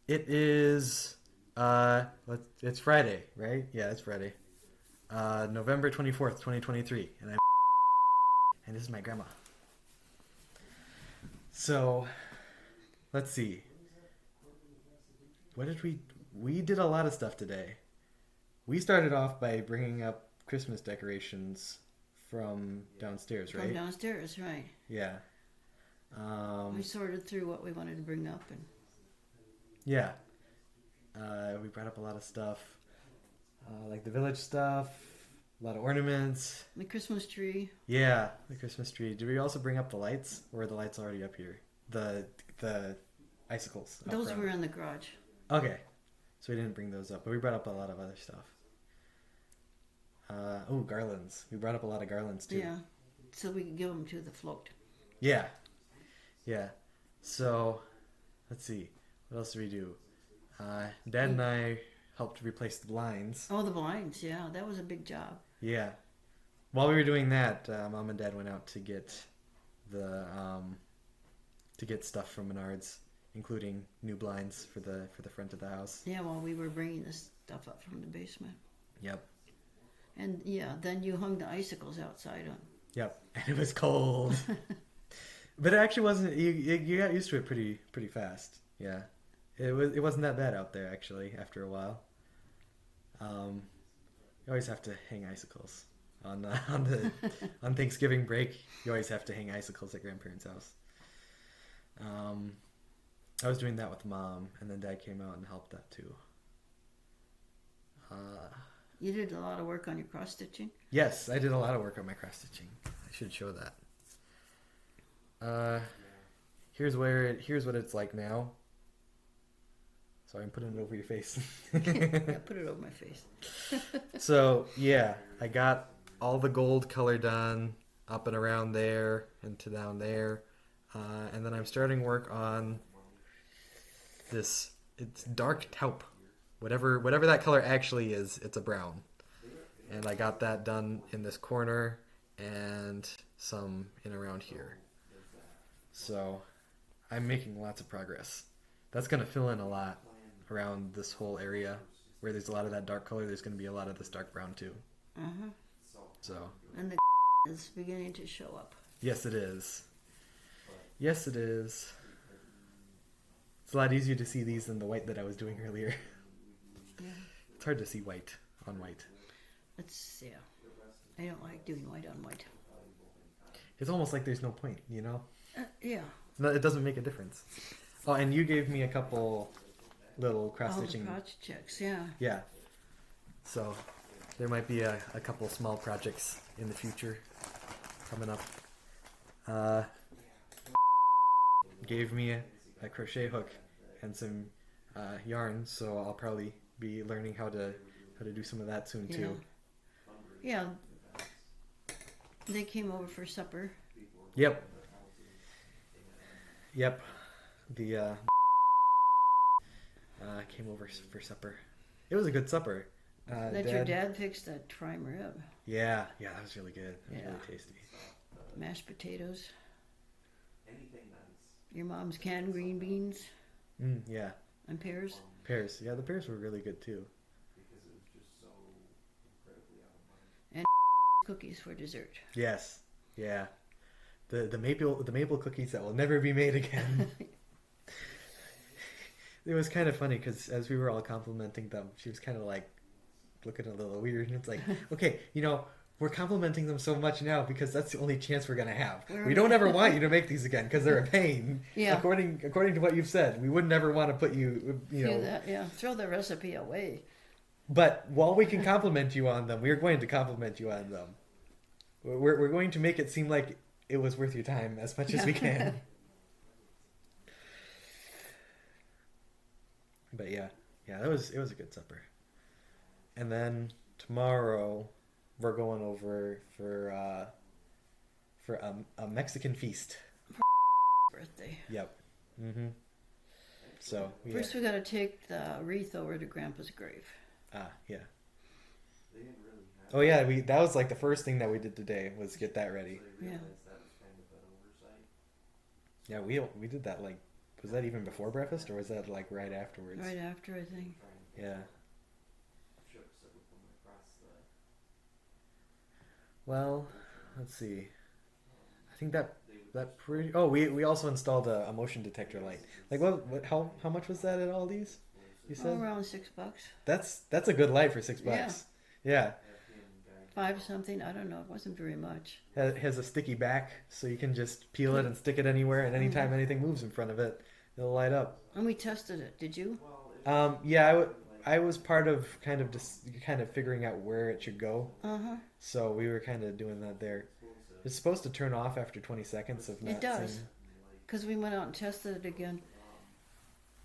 It is it's Friday, right? Yeah, it's Friday. November 24th, 2023, and this is my grandma. So, let's see. What did we did a lot of stuff today. We started off by bringing up Christmas decorations from downstairs, From right? downstairs, right. Yeah. We sorted through what we wanted to bring up, and Yeah. We brought up a lot of stuff, like the village stuff, a lot of ornaments. the Christmas tree. Yeah, the Christmas tree. Did we also bring up the lights, or are the lights already up here? The icicles. Up Those front. were in the garage. Okay, so we didn't bring those up, but we brought up a lot of other stuff. Garlands. We brought up a lot of garlands too. Yeah, so we could give them to the float. Yeah, yeah. So, let's see. What else did we do? Dad and I helped replace the blinds. Oh, the blinds. Yeah, that was a big job. Yeah. While we were doing that, Mom and Dad went out to get the stuff from Menards, including new blinds for the front of the house. Yeah, while we were bringing this stuff up from the basement. Yep. And yeah, then you hung the icicles outside on. Yep. And it was cold, but it actually wasn't. You got used to it pretty fast. Yeah. It wasn't that bad out there actually. After a while. You always have to hang icicles on Thanksgiving break. You always have to hang icicles at grandparents' house. I was doing that with Mom, and then Dad came out and helped that too. You did a lot of work on your cross stitching. Yes, I did a lot of work on my cross stitching. I should show that. Here's what it's like now. Sorry, I'm putting it over your face. Yeah, put it over my face. So yeah, I got all the gold color done up and around there and to down there, and then I'm starting work on this. It's dark taupe, whatever that color actually is. It's a brown, and I got that done in this corner and some in around here. So I'm making lots of progress. That's gonna fill in a lot around this whole area where there's a lot of that dark color. There's gonna be a lot of this dark brown too. Uh-huh. So And the is beginning to show up. yes, it is. Yes, it is. It's a lot easier to see these than the white that I was doing earlier. Yeah. It's hard to see white on white. Yeah. I don't like doing white on white. It's almost like there's no point, you know? Yeah. It doesn't make a difference. Oh, and you gave me a couple little cross All the stitching. projects, yeah. Yeah. So there might be a couple small projects in the future coming up. Gave me a crochet hook and some yarn, so I'll probably be learning how to do some of that soon too. Yeah. They came over for supper. Yep. Yep. The came over for supper. It was a good supper. Your dad fixed that prime rib. Yeah, that was really good. That was Yeah. really tasty. Mashed potatoes. Your mom's canned green beans Yeah. and pears. Pears. Yeah, the pears were really good too. And cookies for dessert. Yes. Yeah. The maple cookies that will never be made again. It was kind of funny because as we were all complimenting them, she was kind of like looking a little weird, and it's like, okay, we're complimenting them so much now because that's the only chance we're gonna have. We don't ever want you to make these again because they're a pain. Yeah. According to what you've said, we would never want to put you, Do that, yeah. Throw the recipe away. But while we can compliment you on them, we're going to compliment you on them. We're going to make it seem like it was worth your time as much as we can. But yeah, it was a good supper. And then tomorrow we're going over for a Mexican feast. Birthday. Yep. Mhm. So First, we got to take the wreath over to Grandpa's grave. Yeah. Oh yeah, that was like the first thing that we did today was get that ready. Yeah. Yeah, we did that like Was that even before breakfast, or was that like right afterwards? Right after, I think. Yeah. Well, let's see. I think that pretty. Oh, we also installed a motion detector light. Like what how much was that at Aldi's? You said around $6. that's a good light for $6. Yeah. 5 something. I don't know. It wasn't very much. It has a sticky back, so you can just peel it and stick it anywhere, and anytime anything moves in front of it, it'll light up. And we tested it. Did you? Yeah, I was part of kind of figuring out where it should go. So we were kind of doing that there. It's supposed to turn off after 20 seconds of not It does. seeing. Because we went out and tested it again.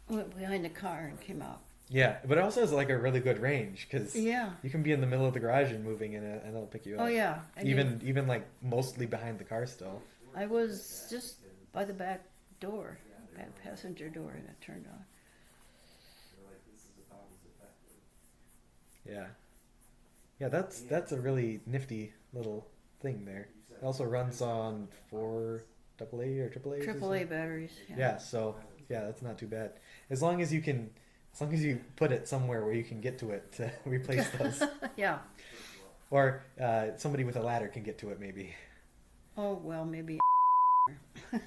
Went behind the car and came out. Yeah, but it also has like a really good range because Yeah. you can be in the middle of the garage and moving in it, and it'll pick you up. Oh yeah. And Even like mostly behind the car still. I was just by the back door, back passenger door, and it turned on. Yeah. Yeah, that's a really nifty little thing there. It also runs on 4 AA or AAA. AAA batteries. Yeah, so yeah, that's not too bad. As long as you put it somewhere where you can get to it to replace those. Yeah. Or somebody with a ladder can get to it maybe. Oh well, maybe.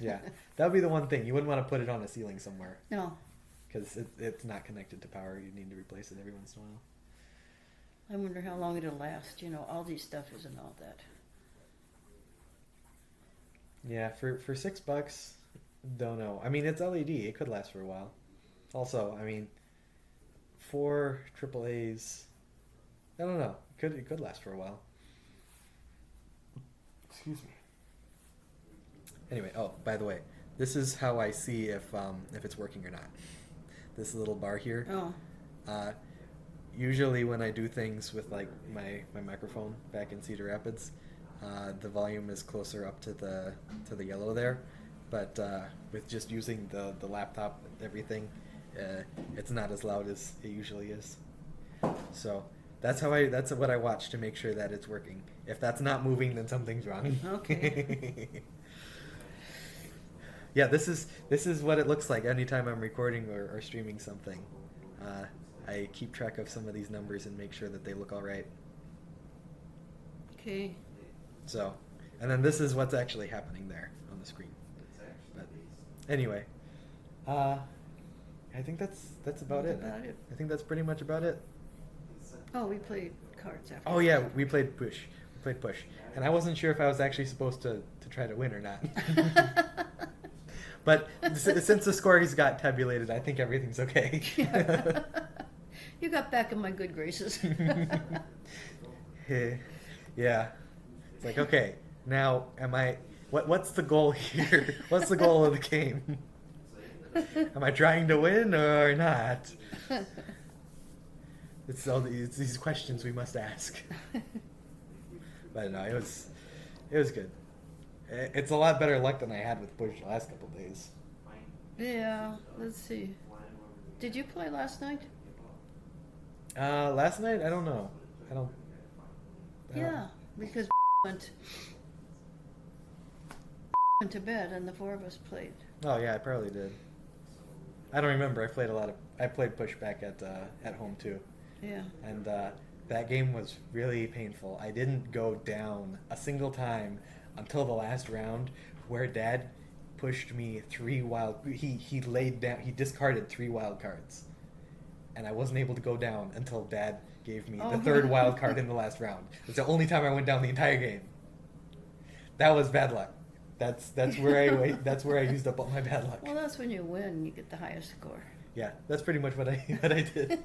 Yeah, that would be the one thing. You wouldn't want to put it on a ceiling somewhere No. because it's not connected to power. You need to replace it every once in a while. I wonder how long it'll last. You know, all these stuff isn't all that. Yeah, for $6, don't know. I mean, it's LED. It could last for a while. Also, I mean, 4 AAAs. I don't know. It could last for a while. Excuse me. Anyway, oh, by the way, this is how I see if it's working or not. This little bar here. Oh. Usually when I do things with like my microphone back in Cedar Rapids, the volume is closer up to the yellow there, but with just using the laptop and everything, it's not as loud as it usually is. So that's what I watch to make sure that it's working. If that's not moving, then something's wrong. Okay. Yeah, this is what it looks like anytime I'm recording or streaming something. I keep track of some of these numbers and make sure that they look all right. Okay. So, and then this is what's actually happening there on the screen. But anyway, I think that's about it. I think that's pretty much about it. Oh, we played cards after. Oh yeah, we played push. And I wasn't sure if I was actually supposed to try to win or not. But since the score got tabulated, I think everything's okay. You got back in my good graces. Yeah. It's like, okay, now what's the goal here? What's the goal of the game? Am I trying to win or not? It's these questions we must ask. But no, it was good. It's a lot better luck than I had with Push the last couple days. Yeah, let's see. Did you play last night? Last night? I don't know. Yeah, because went to bed and the 4 of us played. Oh yeah, I probably did. I don't remember. I played Pushback at home too. Yeah. And that game was really painful. I didn't go down a single time until the last round, where Dad pushed me 3 wild. He laid down. He discarded 3 wild cards, and I wasn't able to go down until Dad gave me the 3rd wild card in the last round. It's the only time I went down the entire game. That was bad luck. That's where I used up all my bad luck. Well, that's when you win. You get the highest score. Yeah, that's pretty much what I did.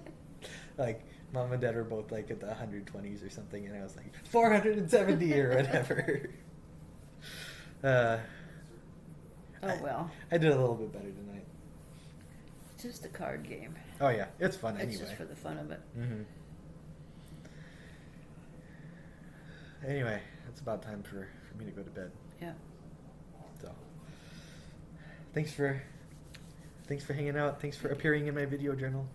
Like, Mom and Dad were both like at the 120s or something, and I was like 470 or whatever. Well. I did a little bit better tonight. It's just a card game. Oh yeah, it's fun anyway. It's just for the fun of it. Mm-hmm. Anyway, it's about time for me to go to bed. Yeah. So, thanks for hanging out. Thanks for appearing in my video journal.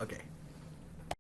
Okay.